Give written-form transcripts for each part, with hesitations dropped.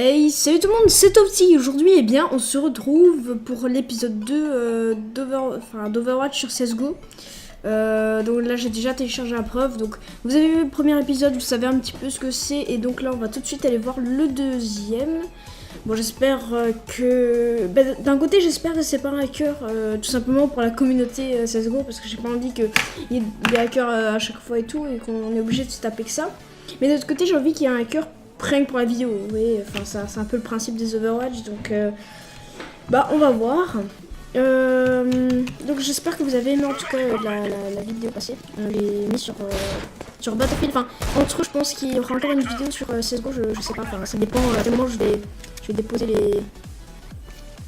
Hey, salut tout le monde, c'est Topsy. Aujourd'hui, eh bien, on se retrouve pour l'épisode 2 d'Overwatch sur CSGO. Donc là, j'ai déjà téléchargé la preuve. Donc, vous avez vu le premier épisode, vous savez un petit peu ce que c'est. Et donc là, on va tout de suite aller voir le deuxième. Bon, j'espère que... d'un côté, j'espère que c'est pas un hacker, tout simplement pour la communauté CSGO. Parce que j'ai pas envie qu'il y ait des hackers à chaque fois et tout. Et qu'on est obligé de se taper que ça. Mais de l'autre côté, j'ai envie qu'il y ait un hacker rien que pour la vidéo, vous voyez, enfin ça c'est un peu le principe des Overwatch, donc on va voir. Donc j'espère que vous avez aimé en tout cas la vidéo passée. On l'ai mis sur Battlefield, enfin entre eux je pense qu'il y aura encore une vidéo sur CSGO, je sais pas, enfin ça dépend tellement je vais déposer les...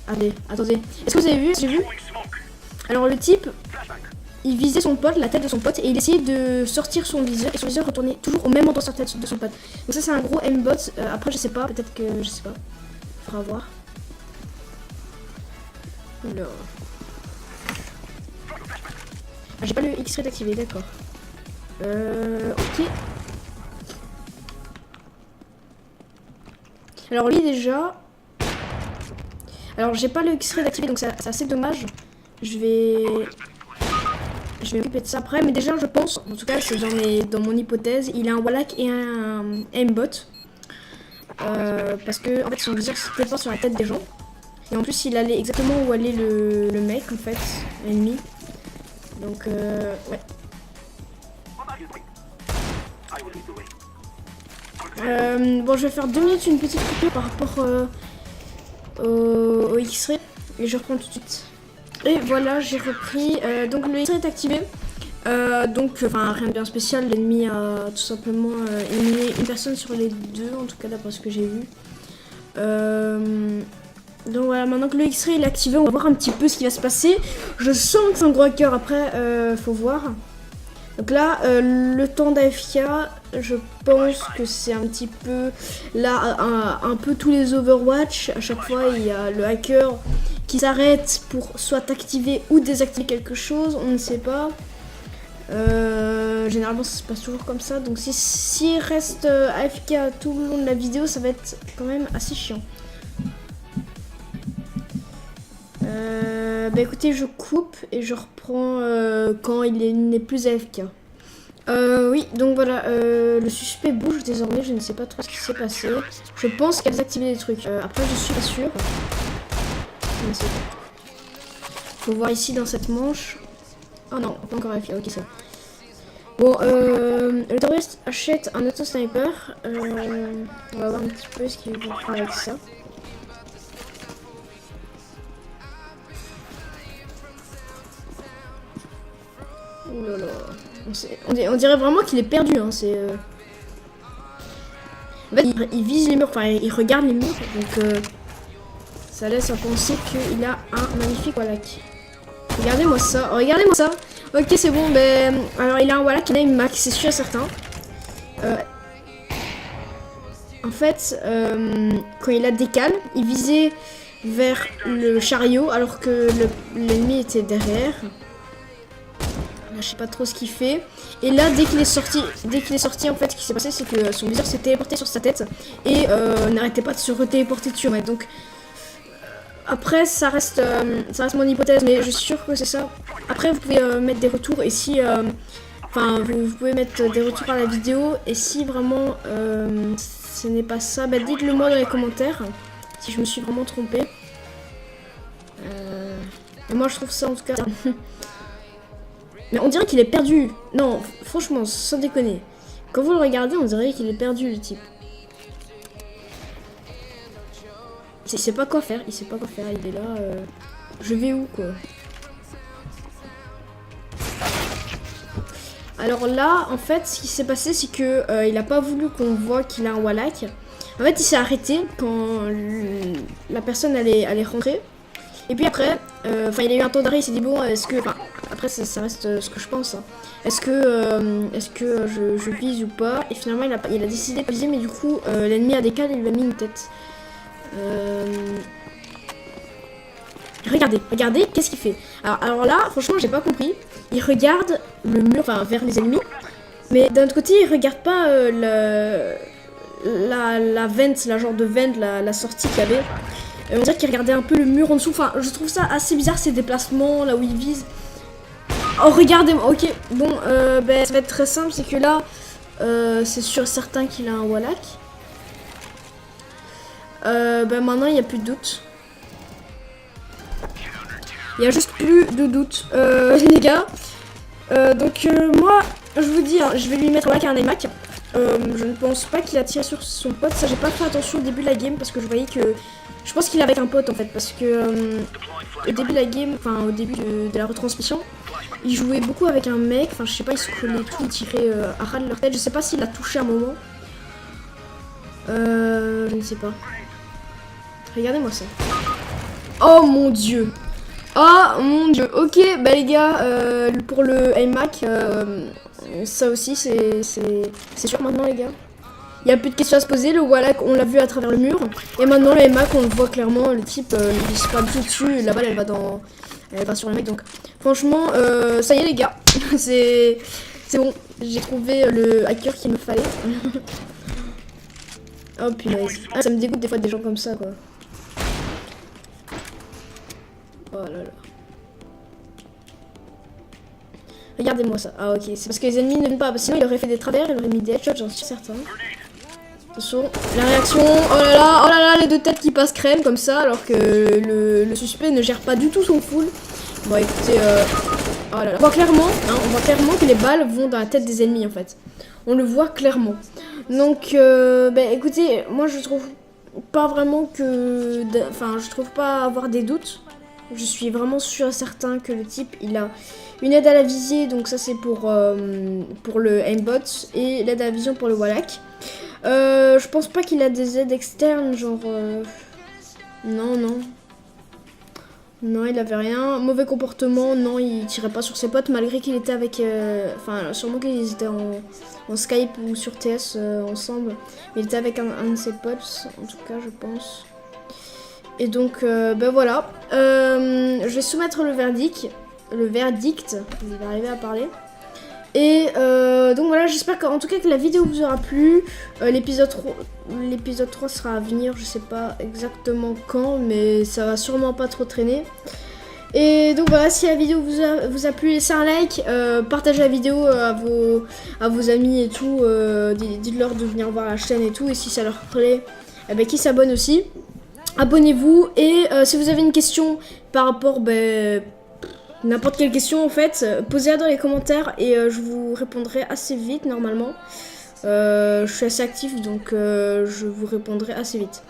Allez, attendez, est-ce que vous avez vu, j'ai vu? Alors le type, il visait son pote, la tête de son pote, et il essayait de sortir son viseur, et son viseur retournait toujours au même endroit sur la tête de son pote. Donc ça c'est un gros aimbot, après je sais pas, peut-être que, je sais pas, faudra voir. Alors... Ah, j'ai pas le X-ray d'activer, d'accord. Ok. Alors lui déjà... Alors j'ai pas le X-ray d'activer, donc c'est assez dommage. Je vais m'occuper de ça après, mais déjà je pense, en tout cas c'est dans mon hypothèse, il a un Wallach et un aimbot. Parce que en fait son viseur c'était pas sur la tête des gens. Et en plus il allait exactement où allait le mec en fait, l'ennemi. Donc ouais. Bon je vais faire 2 minutes une petite coupure par rapport au X-ray et je reprends tout de suite. Et voilà, j'ai repris. Donc le X-ray est activé. Enfin rien de bien spécial. L'ennemi a tout simplement éliminé une personne sur les deux, en tout cas d'après ce que j'ai vu. Donc voilà, maintenant que le X-ray est activé, on va voir un petit peu ce qui va se passer. Je sens que c'est un gros hacker. Après, faut voir. Donc là, le temps d'AFK, je pense que c'est un petit peu là, un peu tous les Overwatch. À chaque fois, il y a le hacker qui s'arrête pour soit activer ou désactiver quelque chose, on ne sait pas. Généralement, ça se passe toujours comme ça. Donc s'il reste AFK tout le long de la vidéo, ça va être quand même assez chiant. Écoutez, je coupe et je reprends quand il n'est plus AFK. Oui, donc voilà, le suspect bouge désormais, je ne sais pas trop ce qui s'est passé. Je pense qu'elle a désactivé des trucs. Après, je suis pas sûre. Je ne sais pas. Faut voir ici dans cette manche. Oh non, pas encore AFK, ok, ça. Bon, le terroriste achète un auto-sniper. On va voir un petit peu ce qu'il veut faire avec ça. Ouh là là. On dirait vraiment qu'il est perdu, hein, c'est... En fait, il vise les murs, enfin il regarde les murs, donc ça laisse à penser qu'il a un magnifique Wallach. Regardez-moi ça, regardez-moi ça. Ok, c'est bon, alors il a un Wallach, il a une max, c'est sûr et certain. En fait, quand il a décale, il visait vers le chariot alors que l'ennemi était derrière. Là, je sais pas trop ce qu'il fait. Et là, dès qu'il est sorti, en fait, ce qui s'est passé, c'est que son viseur s'est téléporté sur sa tête et n'arrêtait pas de se re-téléporter dessus. Ouais. Donc, après, ça reste mon hypothèse, mais je suis sûre que c'est ça. Après, vous pouvez mettre des retours et si, vous pouvez mettre des retours à la vidéo et si vraiment ce n'est pas ça, dites-le moi dans les commentaires si je me suis vraiment trompée. Moi, je trouve ça en tout cas. Mais on dirait qu'il est perdu. Non, franchement, sans déconner. Quand vous le regardez, on dirait qu'il est perdu, le type. Il sait pas quoi faire, il sait pas quoi faire. Il est là, je vais où, quoi. Alors là, en fait, ce qui s'est passé, c'est que il a pas voulu qu'on voit qu'il a un Wallach. En fait, il s'est arrêté quand la personne allait rentrer. Et puis après, il a eu un temps d'arrêt, il s'est dit bon, est-ce que... Après, ça reste ce que je pense. Hein. Est-ce que je vise ou pas? Et finalement, il a décidé de viser, mais du coup, l'ennemi a décalé et il lui a mis une tête. Regardez, qu'est-ce qu'il fait? Alors là, franchement, j'ai pas compris. Il regarde le mur, vers les ennemis. Mais d'un autre côté, il regarde pas la vente, la genre de vente, la sortie qu'il y avait. On dirait qu'il regardait un peu le mur en dessous. Enfin, je trouve ça assez bizarre ces déplacements, là où il vise. Oh, regardez-moi. Ok, bon, ben, ça va être très simple. C'est que là, c'est sûr et certain qu'il a un Wallach. Ben maintenant, il n'y a plus de doute. Il n'y a juste plus de doute, les gars. Donc, moi, je vous dis, hein, je vais lui mettre Wallach à un iMac. Je ne pense pas qu'il a tiré sur son pote. Ça, j'ai pas fait attention au début de la game parce que je voyais que. Je pense qu'il est avec un pote en fait. Parce que au début de la game, enfin au début de la retransmission, il jouait beaucoup avec un mec. Enfin, je sais pas, il se collait tout, il tirait à ras de leur tête. Je sais pas s'il l'a touché à un moment. Je ne sais pas. Regardez-moi ça. Oh mon dieu! Oh mon dieu! Ok, bah les gars, pour le iMac, ça aussi c'est sûr maintenant les gars. Il n'y a plus de questions à se poser, le Wallach on l'a vu à travers le mur. Et maintenant le iMac on le voit clairement, le type il vise pas du tout dessus, la balle elle va sur le mec. Donc franchement, ça y est les gars, c'est bon, j'ai trouvé le hacker qu'il me fallait. Oh punaise, ah, ça me dégoûte des fois des gens comme ça quoi. Oh là là. Regardez-moi ça. Ah ok, c'est parce que les ennemis n'aiment pas. Sinon il aurait fait des travers, il aurait mis des headshots, j'en suis certain. Attention, la réaction. Oh là là, les deux têtes qui passent crème comme ça, alors que le suspect ne gère pas du tout son full. Bon écoutez, oh là là. On voit clairement, hein, que les balles vont dans la tête des ennemis en fait. On le voit clairement. Donc, bah écoutez, moi je trouve pas vraiment que, enfin je trouve pas avoir des doutes. Je suis vraiment sûr et certain que le type il a une aide à la visée, donc ça c'est pour le aimbot, et l'aide à la vision pour le Wallach. Je pense pas qu'il a des aides externes, genre non, il avait rien. Mauvais comportement, non, il tirait pas sur ses potes malgré qu'il était avec, enfin sûrement qu'ils étaient en Skype ou sur TS ensemble, mais il était avec un de ses potes en tout cas je pense. Et donc, ben voilà, je vais soumettre le verdict, je vais arriver à parler. Et donc voilà, j'espère qu'en tout cas que la vidéo vous aura plu. L'épisode 3 sera à venir, je sais pas exactement quand, mais ça va sûrement pas trop traîner. Et donc voilà, si la vidéo vous a plu, laissez un like, partagez la vidéo à vos amis et tout, dites-leur de venir voir la chaîne et tout, et si ça leur plaît, eh ben, qu'ils s'abonnent aussi. Abonnez-vous, et si vous avez une question par rapport, n'importe quelle question en fait, posez-la dans les commentaires et je vous répondrai assez vite normalement. Je suis assez actif donc je vous répondrai assez vite.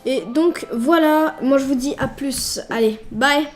Et donc voilà, moi je vous dis à plus, allez, bye!